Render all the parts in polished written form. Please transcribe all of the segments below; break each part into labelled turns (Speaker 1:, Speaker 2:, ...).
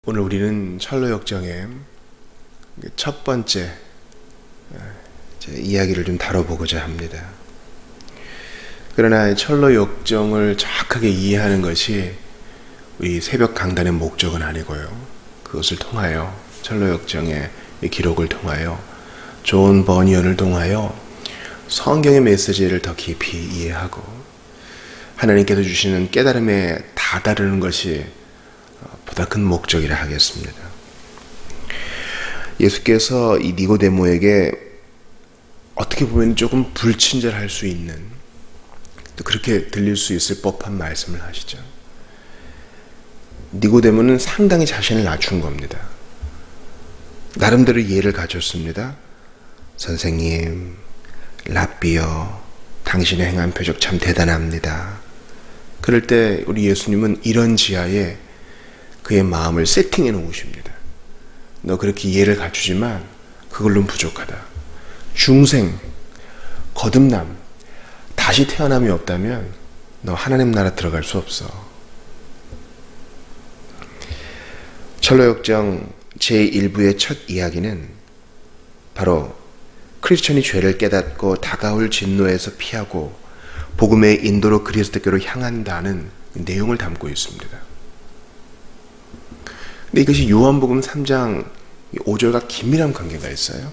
Speaker 1: 오늘 우리는 철로 역정의 첫 번째 이야기를 좀 다뤄보고자 합니다. 그러나 철로 역정을 정확하게 이해하는 것이 우리 새벽 강단의 목적은 아니고요. 그것을 통하여 철로 역정의 기록을 통하여 존 버니언을 통하여 성경의 메시지를 더 깊이 이해하고 하나님께서 주시는 깨달음에 다다르는 것이 보다 큰 목적이라 하겠습니다. 예수께서 이 니고데모에게 어떻게 보면 조금 불친절할 수 있는, 또 그렇게 들릴 수 있을 법한 말씀을 하시죠. 니고데모는 상당히 자신을 낮춘 겁니다. 나름대로 이해를 가졌습니다. 선생님, 랍비여, 당신의 행한 표적 참 대단합니다. 그럴 때 우리 예수님은 이런 지하에 그의 마음을 세팅해 놓으십니다. 너 그렇게 이해를 갖추지만 그걸로는 부족하다. 중생, 거듭남, 다시 태어남이 없다면 너 하나님 나라 들어갈 수 없어. 철로 역정 제1부의 첫 이야기는 바로 크리스천이 죄를 깨닫고 다가올 진노에서 피하고 복음의 인도로 그리스도교로 향한다는 내용을 담고 있습니다. 근데 이것이 요한복음 3장 5절과 긴밀한 관계가 있어요.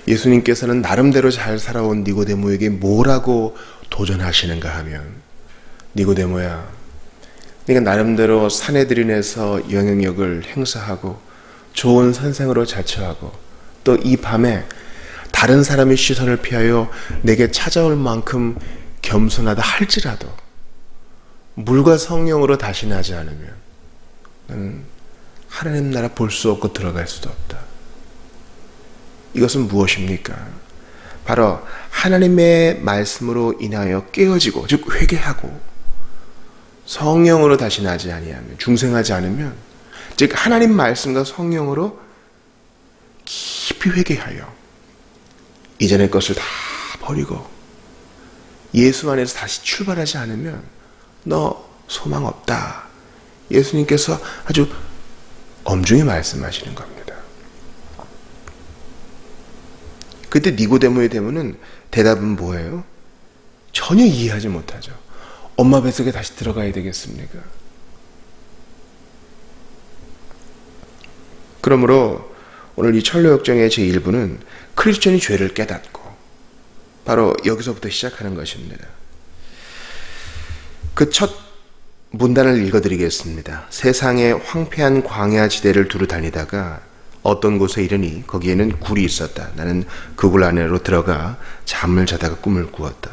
Speaker 1: 예수님께서는 나름대로 잘 살아온 니고데모에게 뭐라고 도전하시는가 하면, 니고데모야, 네가 나름대로 사내들인에서 영향력을 행사하고 좋은 선생으로 자처하고 또 이 밤에 다른 사람의 시선을 피하여 내게 찾아올 만큼 겸손하다 할지라도 물과 성령으로 다시 나지 않으면 하나님 나라 볼 수 없고 들어갈 수도 없다. 이것은 무엇입니까? 바로 하나님의 말씀으로 인하여 깨어지고, 즉 회개하고 성령으로 다시 나지 아니하면, 중생하지 않으면, 즉 하나님 말씀과 성령으로 깊이 회개하여 이전의 것을 다 버리고 예수 안에서 다시 출발하지 않으면 너 소망 없다. 예수님께서 아주 엄중히 말씀하시는 겁니다. 그때 니고데모의 대답은 뭐예요? 전혀 이해하지 못하죠. 엄마 뱃속에 다시 들어가야 되겠습니까? 그러므로 오늘 이 철로 역정의 제1부는 크리스천이 죄를 깨닫고 바로 여기서부터 시작하는 것입니다. 그 첫 문단을 읽어드리겠습니다. 세상의 황폐한 광야 지대를 두루 다니다가 어떤 곳에 이르니 거기에는 굴이 있었다. 나는 그 굴 안으로 들어가 잠을 자다가 꿈을 꾸었다.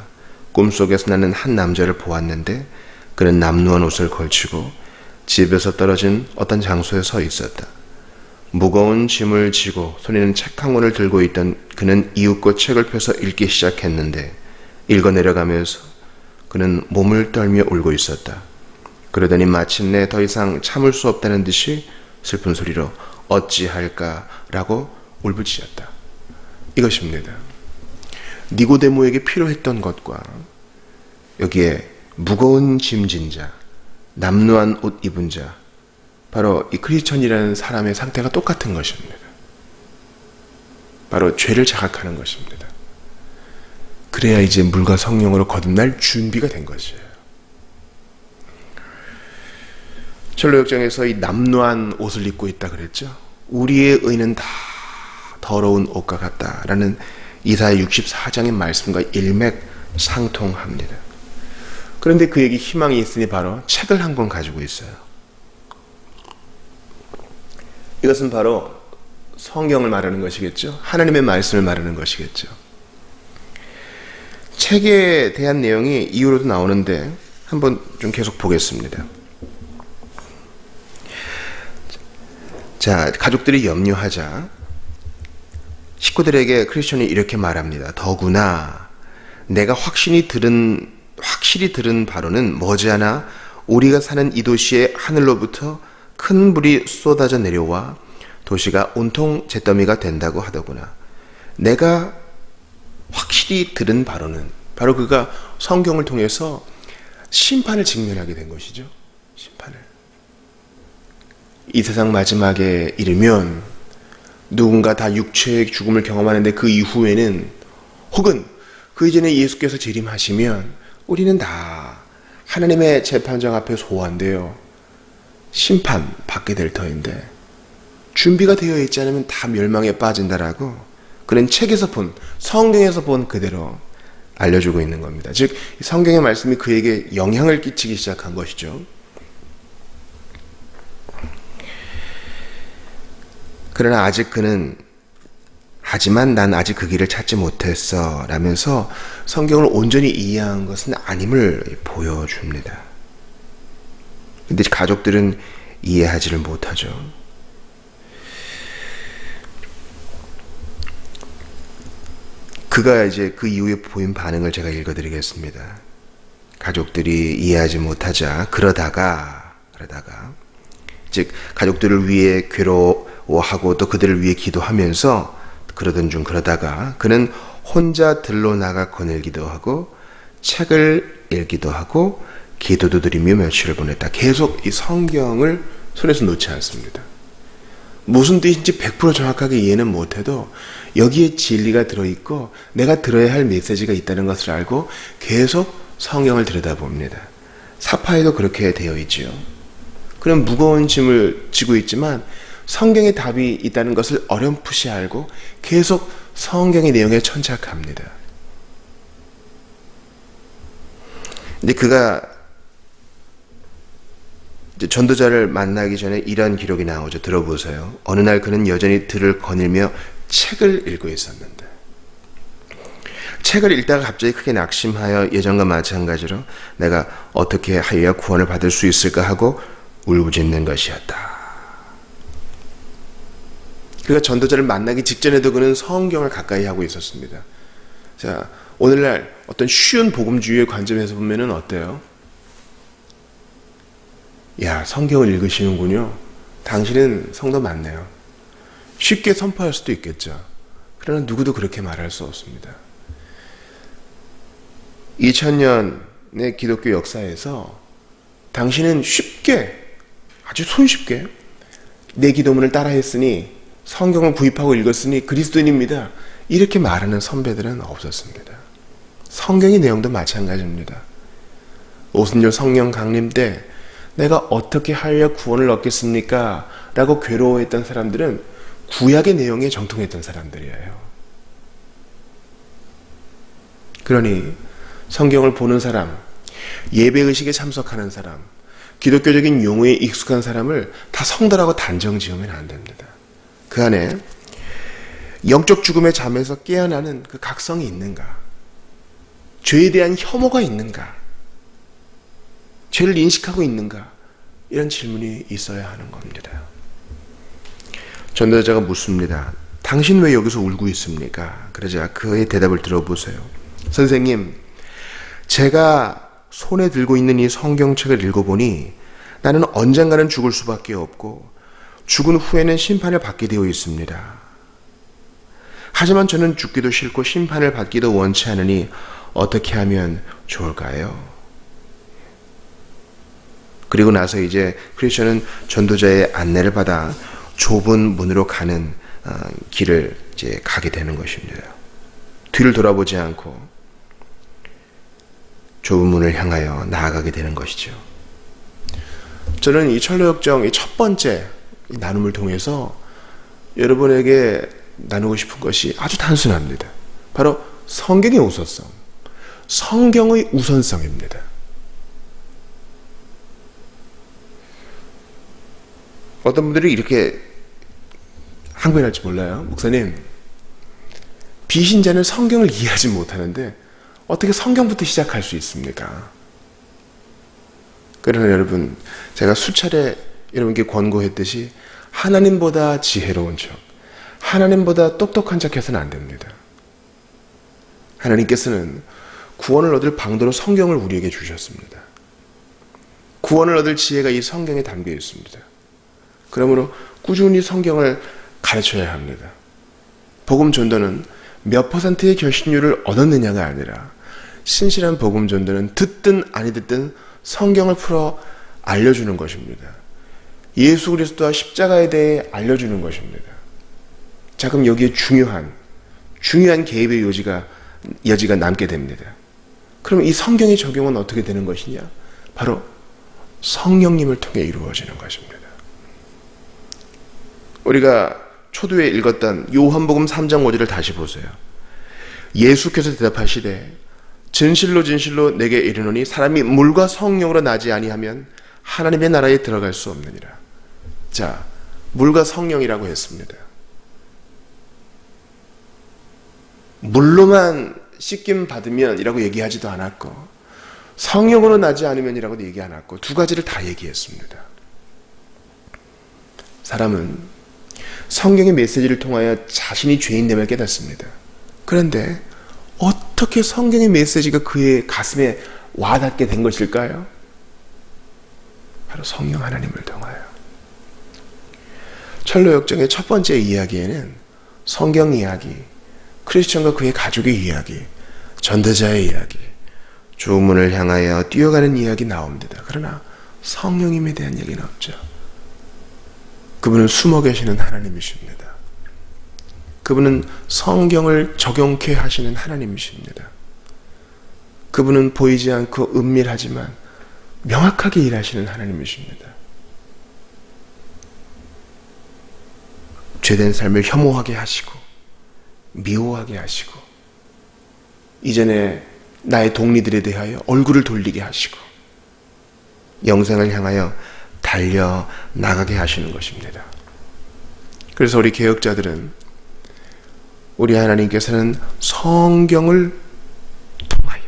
Speaker 1: 꿈속에서 나는 한 남자를 보았는데 그는 남루한 옷을 걸치고 집에서 떨어진 어떤 장소에 서 있었다. 무거운 짐을 지고 손에는 책 한 권을 들고 있던 그는 이윽고 책을 펴서 읽기 시작했는데 읽어 내려가면서 그는 몸을 떨며 울고 있었다. 그러더니 마침내 더 이상 참을 수 없다는 듯이 슬픈 소리로 어찌할까라고 울부짖었다. 이것입니다. 니고데모에게 필요했던 것과 여기에 무거운 짐진 자, 남루한 옷 입은 자, 바로 이 크리스천이라는 사람의 상태가 똑같은 것입니다. 바로 죄를 자각하는 것입니다. 그래야 이제 물과 성령으로 거듭날 준비가 된 것이에요. 철로 역정에서 이 남루한 옷을 입고 있다 그랬죠. 우리의 의는 다 더러운 옷과 같다라는 이사야 64장의 말씀과 일맥상통합니다. 그런데 그에게 희망이 있으니 바로 책을 한 권 가지고 있어요. 이것은 바로 성경을 말하는 것이겠죠. 하나님의 말씀을 말하는 것이겠죠. 책에 대한 내용이 이후로도 나오는데 한번 좀 계속 보겠습니다. 자, 가족들이 염려하자 식구들에게 크리스천이 이렇게 말합니다. 더구나 내가 확실히 들은 바로는 머지않아 우리가 사는 이 도시의 하늘로부터 큰 불이 쏟아져 내려와 도시가 온통 잿더미가 된다고 하더구나. 내가 확실히 들은 바로는, 바로 그가 성경을 통해서 심판을 직면하게 된 것이죠. 심판을. 이 세상 마지막에 이르면 누군가 다 육체의 죽음을 경험하는데 그 이후에는 혹은 그 이전에 예수께서 재림하시면 우리는 다 하나님의 재판장 앞에 소환되어 심판받게 될 터인데 준비가 되어 있지 않으면 다 멸망에 빠진다라고 그런 책에서 본, 성경에서 본 그대로 알려주고 있는 겁니다. 즉 성경의 말씀이 그에게 영향을 끼치기 시작한 것이죠. 그러나 아직 그는 하지만 난 아직 그 길을 찾지 못했어 라면서 성경을 온전히 이해한 것은 아님을 보여줍니다. 근데 가족들은 이해하지를 못하죠. 그가 이제 그 이후에 보인 반응을 제가 읽어드리겠습니다. 가족들이 이해하지 못하자 그러다가 즉 가족들을 위해 괴로워하고 또 그들을 위해 기도하면서 그러던 중 그러다가 그는 혼자 들로 나가 거닐기도 하고 책을 읽기도 하고 기도도 드리며 며칠을 보냈다. 계속 이 성경을 손에서 놓지 않습니다. 무슨 뜻인지 100% 정확하게 이해는 못해도 여기에 진리가 들어있고 내가 들어야 할 메시지가 있다는 것을 알고 계속 성경을 들여다봅니다. 사파에도 그렇게 되어 있지요. 그런 무거운 짐을 지고 있지만 성경의 답이 있다는 것을 어렴풋이 알고 계속 성경의 내용에 천착합니다. 근데 그가 전도자를 만나기 전에 이런 기록이 나오죠. 들어보세요. 어느 날 그는 여전히 들을 거닐며 책을 읽고 있었는데 책을 읽다가 갑자기 크게 낙심하여 예전과 마찬가지로 내가 어떻게 하여야 구원을 받을 수 있을까 하고 울부짖는 것이었다. 그가 전도자를 만나기 직전에도 그는 성경을 가까이 하고 있었습니다. 자, 오늘날 어떤 쉬운 복음주의의 관점에서 보면은 어때요? 야, 성경을 읽으시는군요. 당신은 성도 맞네요. 쉽게 선포할 수도 있겠죠. 그러나 누구도 그렇게 말할 수 없습니다. 2000년의 기독교 역사에서 당신은 쉽게, 아주 손쉽게 내 기도문을 따라했으니 성경을 구입하고 읽었으니 그리스도인입니다. 이렇게 말하는 선배들은 없었습니다. 성경의 내용도 마찬가지입니다. 오순절 성령 강림 때 내가 어떻게 하여 구원을 얻겠습니까? 라고 괴로워했던 사람들은 구약의 내용에 정통했던 사람들이에요. 그러니 성경을 보는 사람, 예배의식에 참석하는 사람, 기독교적인 용어에 익숙한 사람을 다 성도라고 단정 지으면 안 됩니다. 그 안에 영적 죽음의 잠에서 깨어나는 그 각성이 있는가? 죄에 대한 혐오가 있는가? 죄를 인식하고 있는가? 이런 질문이 있어야 하는 겁니다. 전도자가 묻습니다. 당신 왜 여기서 울고 있습니까? 그러자 그의 대답을 들어보세요. 선생님, 제가 손에 들고 있는 이 성경책을 읽어보니 나는 언젠가는 죽을 수밖에 없고 죽은 후에는 심판을 받게 되어 있습니다. 하지만 저는 죽기도 싫고 심판을 받기도 원치 않으니 어떻게 하면 좋을까요? 그리고 나서 이제 크리스천은 전도자의 안내를 받아 좁은 문으로 가는 길을 이제 가게 되는 것입니다. 뒤를 돌아보지 않고 좁은 문을 향하여 나아가게 되는 것이죠. 저는 이 철로역정 첫 번째 나눔을 통해서 여러분에게 나누고 싶은 것이 아주 단순합니다. 바로 성경의 우선성, 성경의 우선성입니다. 어떤 분들이 이렇게 항변할지 몰라요. 목사님, 비신자는 성경을 이해하지 못하는데 어떻게 성경부터 시작할 수 있습니까? 그러나 여러분, 제가 수차례 여러분께 권고했듯이 하나님보다 지혜로운 척, 하나님보다 똑똑한 척 해서는 안 됩니다. 하나님께서는 구원을 얻을 방도로 성경을 우리에게 주셨습니다. 구원을 얻을 지혜가 이 성경에 담겨 있습니다. 그러므로 꾸준히 성경을 가르쳐야 합니다. 복음 전도는 몇 %의 결신율을 얻었느냐가 아니라 신실한 복음 전도는 듣든 아니 듣든 성경을 풀어 알려주는 것입니다. 예수 그리스도와 십자가에 대해 알려주는 것입니다. 자, 그럼 여기에 중요한 개입의 여지가 남게 됩니다. 그럼 이 성경의 적용은 어떻게 되는 것이냐? 바로 성령님을 통해 이루어지는 것입니다. 우리가 초두에 읽었던 요한복음 3장 5절을 다시 보세요. 예수께서 대답하시되 진실로 진실로 내게 이르노니 사람이 물과 성령으로 나지 아니하면 하나님의 나라에 들어갈 수 없느니라. 자, 물과 성령이라고 했습니다. 물로만 씻김 받으면 이라고 얘기하지도 않았고 성령으로 나지 않으면 이라고도 얘기 안 했고 두 가지를 다 얘기했습니다. 사람은 성경의 메시지를 통하여 자신이 죄인됨을 깨닫습니다. 그런데 어떻게 성경의 메시지가 그의 가슴에 와닿게 된 것일까요? 바로 성령 하나님을 통하여. 철로 역정의 첫 번째 이야기에는 성경 이야기, 크리스천과 그의 가족의 이야기, 전도자의 이야기, 주문을 향하여 뛰어가는 이야기 나옵니다. 그러나 성령님에 대한 얘기는 없죠. 그분은 숨어 계시는 하나님이십니다. 그분은 성경을 적용케 하시는 하나님이십니다. 그분은 보이지 않고 은밀하지만 명확하게 일하시는 하나님이십니다. 죄된 삶을 혐오하게 하시고 미워하게 하시고 이전에 나의 동리들에 대하여 얼굴을 돌리게 하시고 영생을 향하여 달려 나가게 하시는 것입니다. 그래서 우리 개혁자들은 우리 하나님께서는 성경을 통하여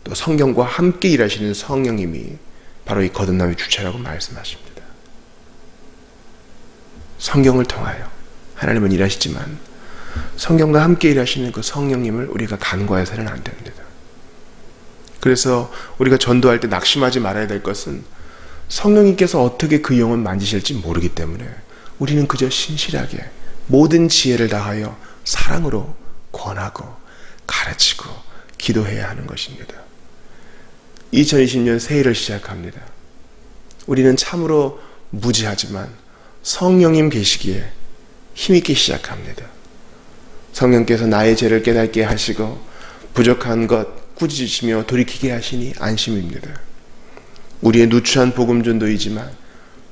Speaker 1: 또 성경과 함께 일하시는 성령님이 바로 이 거듭남의 주체라고 말씀하십니다. 성경을 통하여 하나님은 일하시지만 성경과 함께 일하시는 그 성령님을 우리가 간과해서는 안 됩니다. 그래서 우리가 전도할 때 낙심하지 말아야 될 것은 성령님께서 어떻게 그 영혼 만지실지 모르기 때문에 우리는 그저 신실하게 모든 지혜를 다하여 사랑으로 권하고 가르치고 기도해야 하는 것입니다. 2020년 새해를 시작합니다. 우리는 참으로 무지하지만 성령님 계시기에 힘있게 시작합니다. 성령께서 나의 죄를 깨닫게 하시고 부족한 것 꾸짖으시며 돌이키게 하시니 안심입니다. 우리의 누추한 복음전도이지만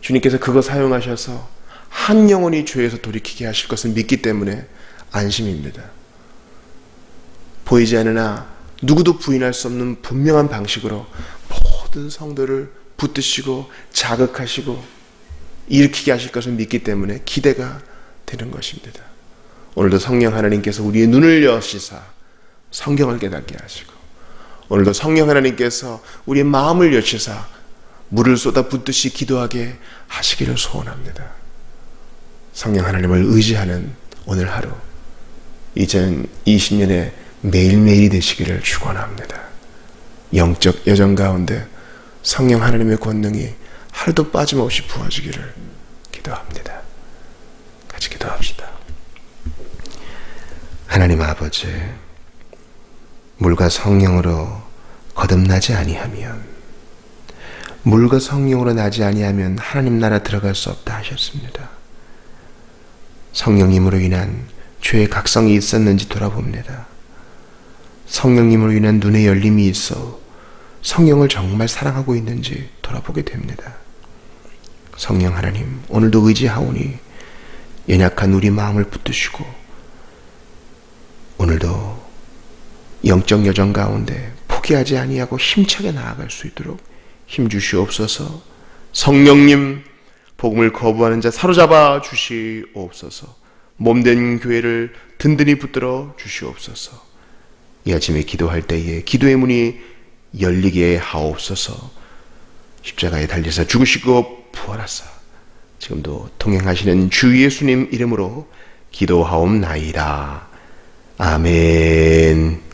Speaker 1: 주님께서 그거 사용하셔서 한 영혼이 죄에서 돌이키게 하실 것을 믿기 때문에 안심입니다. 보이지 않으나 누구도 부인할 수 없는 분명한 방식으로 모든 성도를 붙드시고 자극하시고 일으키게 하실 것을 믿기 때문에 기대가 되는 것입니다. 오늘도 성령 하나님께서 우리의 눈을 여시사 성경을 깨닫게 하시고 오늘도 성령 하나님께서 우리의 마음을 여시사 물을 쏟아 붓듯이 기도하게 하시기를 소원합니다. 성령 하나님을 의지하는 오늘 하루 2020년에 매일매일이 되시기를 축원합니다. 영적 여정 가운데 성령 하나님의 권능이 하루도 빠짐없이 부어지기를 기도합니다. 같이 기도합시다. 하나님 아버지, 물과 성령으로 거듭나지 아니하면 물과 성령으로 나지 아니하면 하나님 나라 들어갈 수 없다 하셨습니다. 성령님으로 인한 죄의 각성이 있었는지 돌아봅니다. 성령님으로 인한 눈의 열림이 있어 성령을 정말 사랑하고 있는지 돌아보게 됩니다. 성령 하나님, 오늘도 의지하오니 연약한 우리 마음을 붙드시고 오늘도 영적 여정 가운데 포기하지 아니하고 힘차게 나아갈 수 있도록 힘주시옵소서. 성령님, 복음을 거부하는 자 사로잡아 주시옵소서. 몸된 교회를 든든히 붙들어 주시옵소서. 이 아침에 기도할 때에 기도의 문이 열리게 하옵소서. 십자가에 달려서 죽으시고 부활하사 지금도 동행하시는 주 예수님 이름으로 기도하옵나이다. 아멘.